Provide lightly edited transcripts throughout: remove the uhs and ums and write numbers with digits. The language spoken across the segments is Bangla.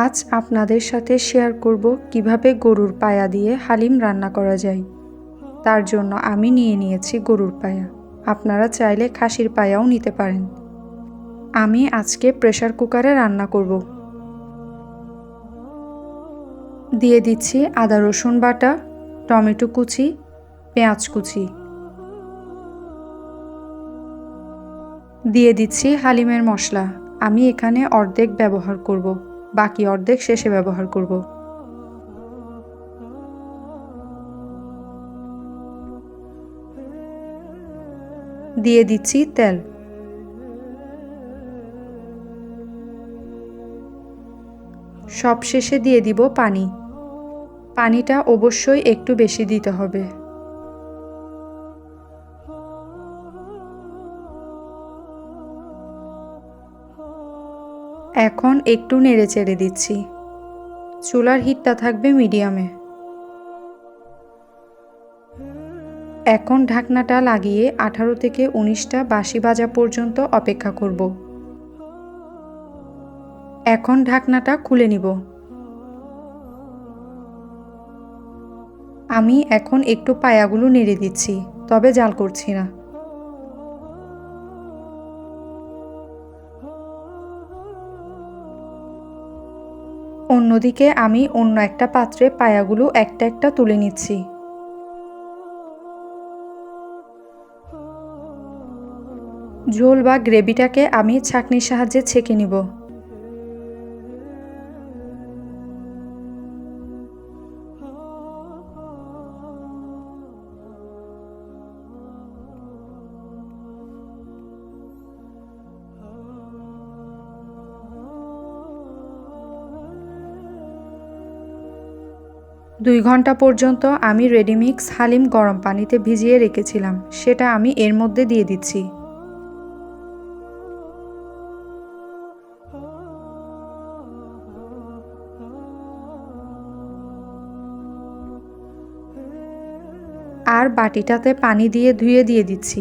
আজ আপনাদের সাথে শেয়ার করব কিভাবে গরুর পায়া দিয়ে হালিম রান্না করা যায়। তার জন্য আমি নিয়ে নিয়েছি গরুর পায়া। আপনারা চাইলে খাসির পায়াও নিতে পারেন। আমি আজকে প্রেসার কুকারে রান্না করব। দিয়ে দিচ্ছি আদা রসুন বাটা, টমেটো কুচি, পেঁয়াজ কুচি। দিয়ে দিচ্ছি হালিমের মশলা। আমি এখানে অর্ধেক ব্যবহার করব, বাকি অর্ধেক শেষে ব্যবহার করব। দিয়ে দিচ্ছি তেল। সবশেষে দিয়ে দিব পানি। পানিটা অবশ্যই একটু বেশি দিতে হবে। এখন একটু নেড়েচেড়ে দিচ্ছি। চুলার হিটটা থাকবে মিডিয়ামে। এখন ঢাকনাটা লাগিয়ে 18 থেকে 19টা বাঁশি বাজা পর্যন্ত অপেক্ষা করব। এখন ঢাকনাটা খুলে নিব। আমি এখন একটু পায়াগুলো নেড়ে দিচ্ছি, তবে জাল করছি না। অন্যদিকে আমি অন্য একটা পাত্রে পায়াগুলো একটা একটা তুলে নিচ্ছি। ঝোল বা গ্রেভিটাকে আমি ছাঁকনির সাহায্যে ছেঁকে নিব। দুই ঘন্টা পর্যন্ত আমি রেডিমিক্স হালিম গরম পানিতে ভিজিয়ে রেখেছিলাম, সেটা আমি এর মধ্যে দিয়ে দিচ্ছি। আর বাটিটাতে পানি দিয়ে ধুয়ে দিয়ে দিচ্ছি।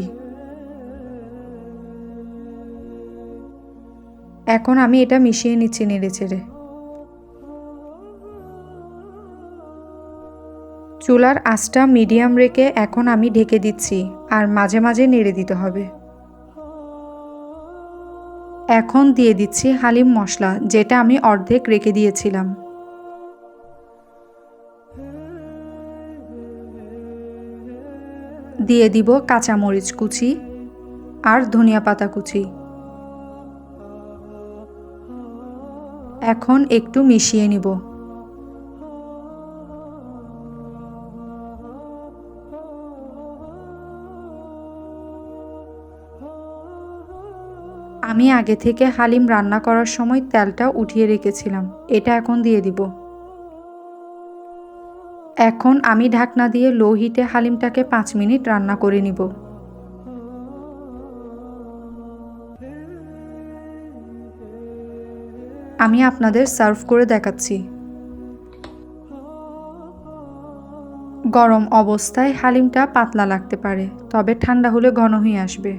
এখন আমি এটা মিশিয়ে নিচ্ছি নেড়েচেড়ে। চুলার আঁচটা মিডিয়াম রেখে এখন আমি ঢেকে দিচ্ছি, আর মাঝে মাঝে নেড়ে দিতে হবে। এখন দিয়ে দিচ্ছি হালিম মশলা, যেটা আমি অর্ধেক রেখে দিয়েছিলাম। দিয়ে দিব কাঁচামরিচ কুচি আর ধনিয়া পাতা কুচি। এখন একটু মিশিয়ে নিব। আমি আগে থেকে হালিম রান্না করার সময় তেলটা উঠিয়ে রেখেছিলাম, এটা এখন দিয়ে দিব। এখন আমি ঢাকনা দিয়ে লো হিটে হালিমটাকে 5 মিনিট রান্না করে নিব। আমি আপনাদের সার্ভ করে দেখাচ্ছি। গরম অবস্থায় হালিমটা পাতলা লাগতে পারে, তবে ঠান্ডা হলে ঘন হয়ে আসবে।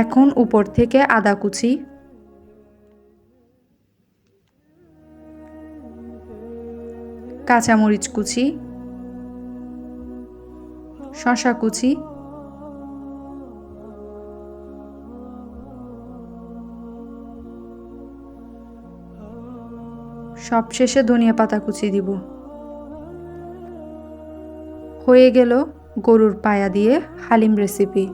এখন উপর থেকে আদা কুচি, কাঁচামরিচ কুচি, শসা কুচি, সবশেষে ধনিয়া পাতা কুচি দিব। হয়ে গেল গরুর পায়া দিয়ে হালিম রেসিপি।